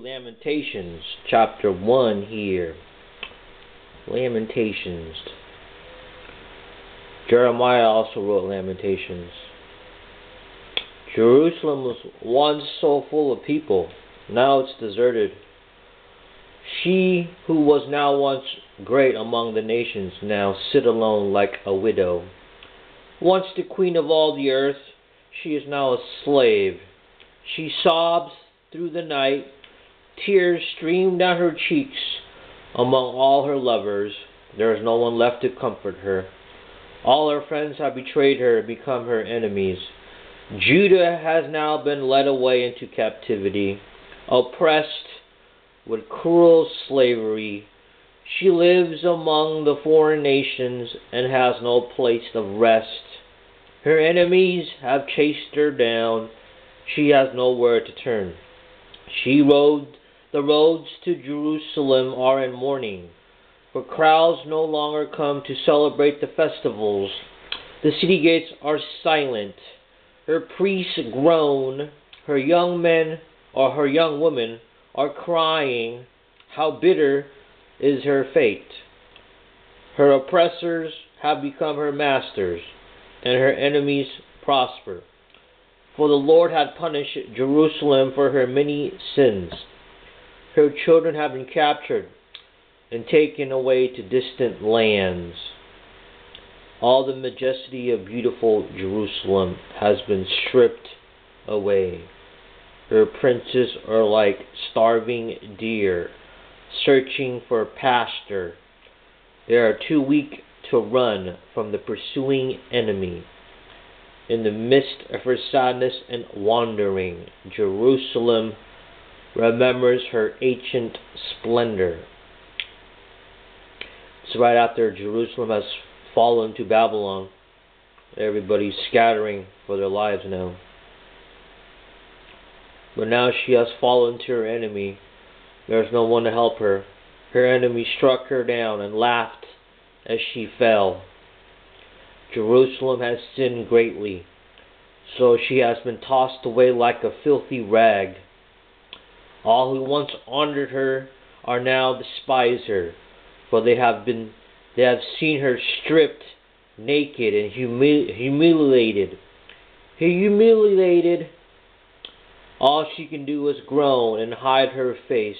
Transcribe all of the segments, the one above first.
Lamentations, chapter 1 here. Lamentations. Jeremiah also wrote Lamentations. Jerusalem was once so full of people, now it's deserted. She who was now once great among the nations now sit alone like a widow. Once the queen of all the earth, she is now a slave. She sobs through the night, tears stream down her cheeks. Among all her lovers, there is no one left to comfort her. All her friends have betrayed her and become her enemies. Judah has now been led away into captivity, oppressed with cruel slavery. She lives among the foreign nations and has no place of rest. Her enemies have chased her down. She has nowhere to turn. The roads to Jerusalem are in mourning, for crowds no longer come to celebrate the festivals. The city gates are silent. Her priests groan. Her young men or her young women are crying. How bitter is her fate. Her oppressors have become her masters, and her enemies prosper. For the Lord had punished Jerusalem for her many sins. Her children have been captured and taken away to distant lands. All the majesty of beautiful Jerusalem has been stripped away. Her princes are like starving deer, searching for pasture. They are too weak to run from the pursuing enemy. In the midst of her sadness and wandering, Jerusalem remembers her ancient splendor. It's right after Jerusalem has fallen to Babylon. Everybody's scattering for their lives now. But now she has fallen to her enemy. There's no one to help her. Her enemy struck her down and laughed as she fell. Jerusalem has sinned greatly, so she has been tossed away like a filthy rag. All who once honored her are now despise her, for they have seen her stripped naked and humiliated. All she can do is groan and hide her face.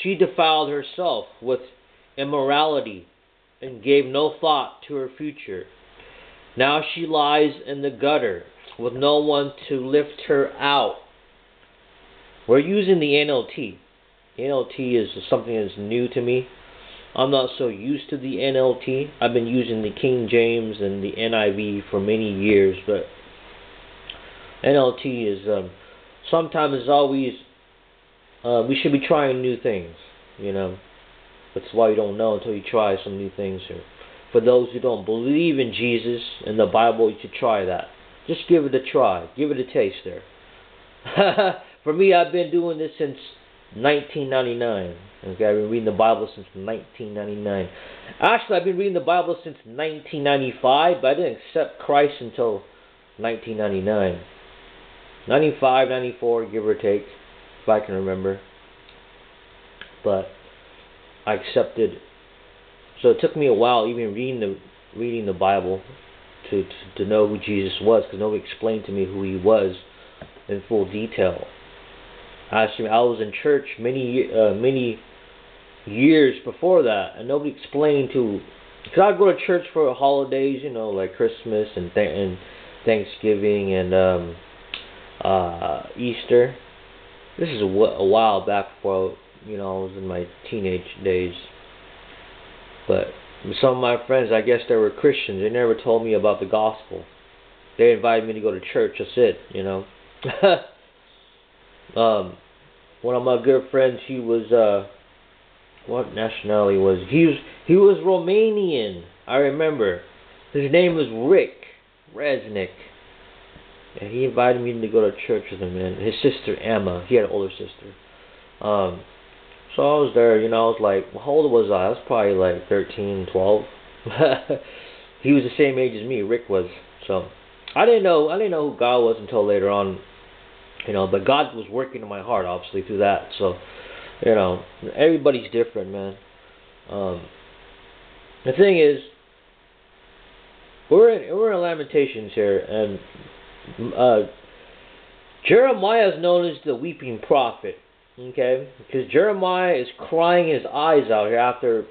She defiled herself with immorality and gave no thought to her future. Now she lies in the gutter with no one to lift her out. We're using the NLT. NLT is something that's new to me. I'm not so used to the NLT. I've been using the King James and the NIV for many years, but NLT is sometimes it's always we should be trying new things, you know. That's why you don't know until you try some new things here. For those who don't believe in Jesus and the Bible, you should try that. Just give it a try. Give it a taste there. For me, I've been doing this since 1999. Okay, I've been reading the Bible since 1999. Actually, I've been reading the Bible since 1995, but I didn't accept Christ until 1999. 95, 94, give or take, if I can remember. But I accepted. So it took me a while, even reading the Bible, to know who Jesus was, because nobody explained to me who he was in full detail. Actually, I was in church many years before that, and nobody explained to. Because I go to church for holidays, you know, like Christmas and Thanksgiving and Easter. This is a while back before, you know, I was in my teenage days. But some of my friends, I guess they were Christians. They never told me about the gospel. They invited me to go to church. That's it, you know. One of my good friends, he was what nationality was he? He was Romanian. I remember. His name was Rick Resnick. And he invited me to go to church with him, and his sister Emma. He had an older sister. So I was there, you know. I was like, how old was I? I was probably like 13, 12. He was the same age as me, Rick was. So I didn't know who God was until later on. But God was working in my heart, obviously, through that. So, everybody's different, man. The thing is, we're in Lamentations here, and Jeremiah is known as the weeping prophet, okay? Because Jeremiah is crying his eyes out here after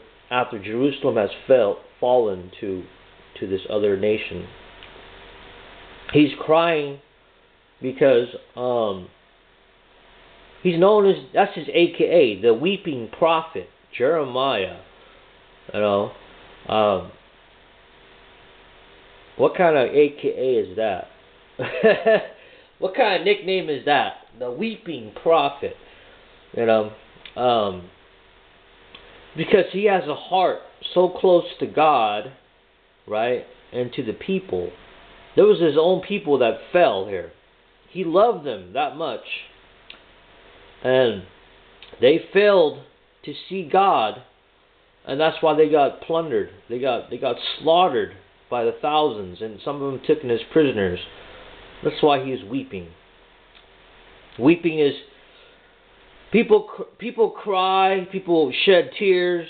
Jerusalem has fallen to this other nation. He's crying because he's known as, that's his AKA, the weeping prophet, Jeremiah. What kind of AKA is that? What kind of nickname is that? The weeping prophet. Because he has a heart so close to God, right, and to the people. There was his own people that fell here. He loved them that much. And they failed to see God, and that's why they got plundered. They got slaughtered by the thousands, and some of them taken as prisoners. That's why he is weeping. Weeping is people cry, people shed tears.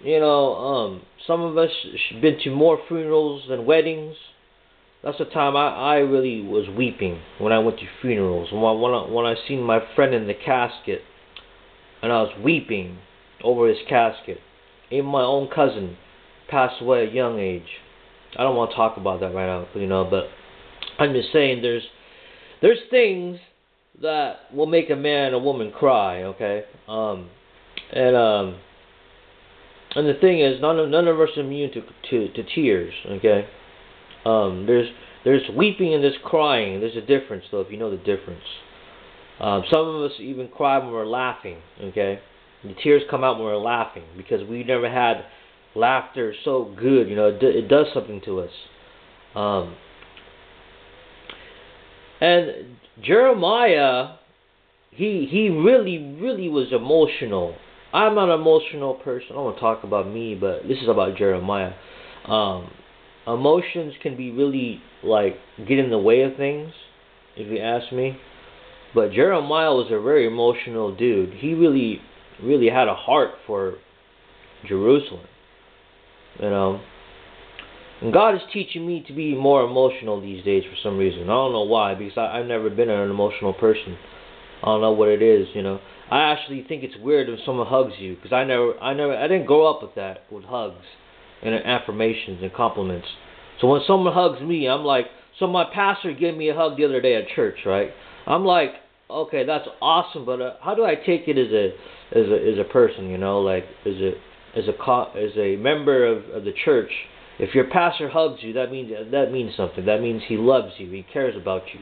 Some of us been to more funerals than weddings. That's the time I really was weeping, when I went to funerals. When I seen my friend in the casket, and I was weeping over his casket. Even my own cousin passed away at a young age. I don't want to talk about that right now, but I'm just saying there's things that will make a man or woman cry, okay? And the thing is, none of us are immune to tears, okay? There's weeping and there's crying. There's a difference, though, if you know the difference. Some of us even cry when we're laughing, okay? The tears come out when we're laughing because we never had laughter so good, it does something to us. And Jeremiah, he really was emotional. I'm not an emotional person. I don't want to talk about me, but this is about Jeremiah. Emotions can be really, get in the way of things, if you ask me. But Jeremiah was a very emotional dude. He really had a heart for Jerusalem, And God is teaching me to be more emotional these days for some reason. I don't know why, because I've never been an emotional person. I don't know what it is, I actually think it's weird when someone hugs you, because I didn't grow up with that, with hugs and affirmations and compliments. So when someone hugs me, I'm like, so my pastor gave me a hug the other day at church, right? I'm like, okay, that's awesome, but how do I take it as a person, as a member of the church? If your pastor hugs you, that means something. That means he loves you, he cares about you,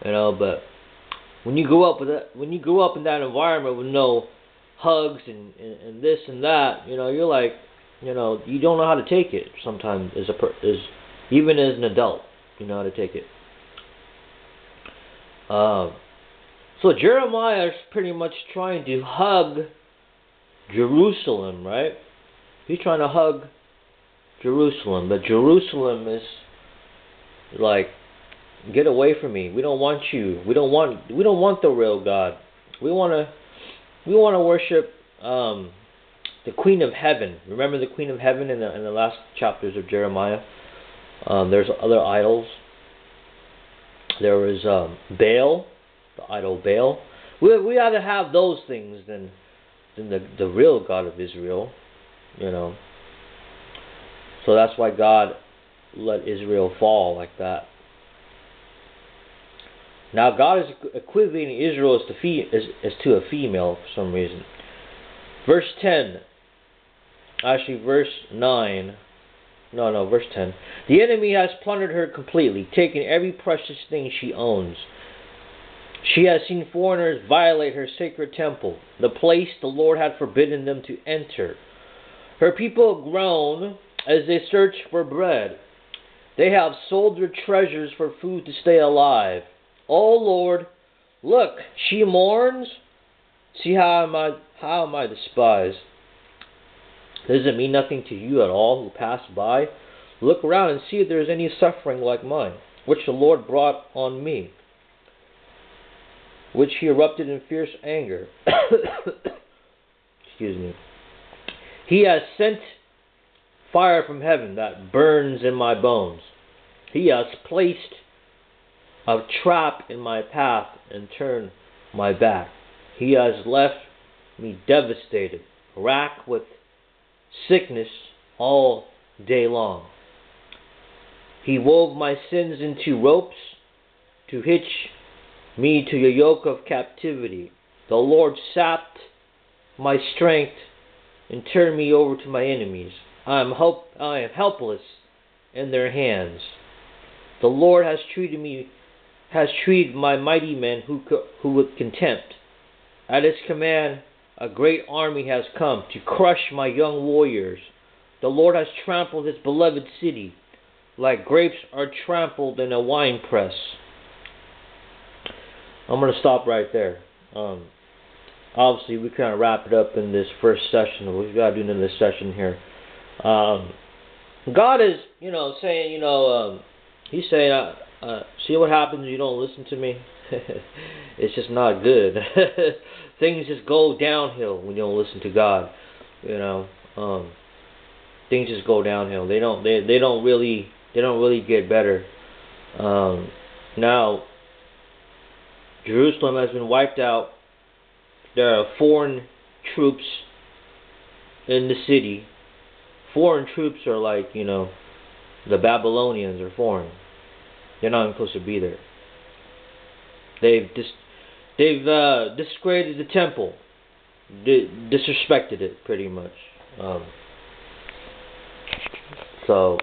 But when you grow up in that environment with no hugs and this and that, you're like, you don't know how to take it sometimes even as an adult, you know how to take it. So Jeremiah is pretty much trying to hug Jerusalem, right? He's trying to hug Jerusalem, but Jerusalem is like, get away from me. We don't want you. We don't want the real God. We want to worship the Queen of Heaven. Remember the Queen of Heaven in the last chapters of Jeremiah? There's other idols. There was Baal, the idol Baal. We rather have those things than the real God of Israel, So that's why God let Israel fall like that. Now God is equating Israel as to a female for some reason. Verse 10. Actually, verse 9. No, verse 10. The enemy has plundered her completely, taken every precious thing she owns. She has seen foreigners violate her sacred temple, the place the Lord had forbidden them to enter. Her people groan as they search for bread. They have sold their treasures for food to stay alive. O Lord, look, she mourns. See how am I despised? Does it mean nothing to you at all who pass by? Look around and see if there is any suffering like mine, which the Lord brought on me. which he erupted in fierce anger. Excuse me. He has sent fire from heaven that burns in my bones. He has placed a trap in my path and turned my back. He has left me devastated, racked with sickness all day long. He wove my sins into ropes to hitch me to a yoke of captivity. The Lord sapped my strength and turned me over to my enemies. I am helpless in their hands. The Lord has treated my mighty men who with contempt. At his command, a great army has come to crush my young warriors. The Lord has trampled his beloved city, like grapes are trampled in a winepress. I'm going to stop right there. Obviously, we kind of wrap it up in this first session. We've got to do another session here. God is, saying, he's saying, see what happens when you don't listen to me? It's just not good. Things just go downhill when you don't listen to God. Things just go downhill. They don't really get better. Now, Jerusalem has been wiped out. There are foreign troops in the city. Foreign troops are like, the Babylonians are foreign. They're not even supposed to be there. They've discredited the temple, disrespected it pretty much. So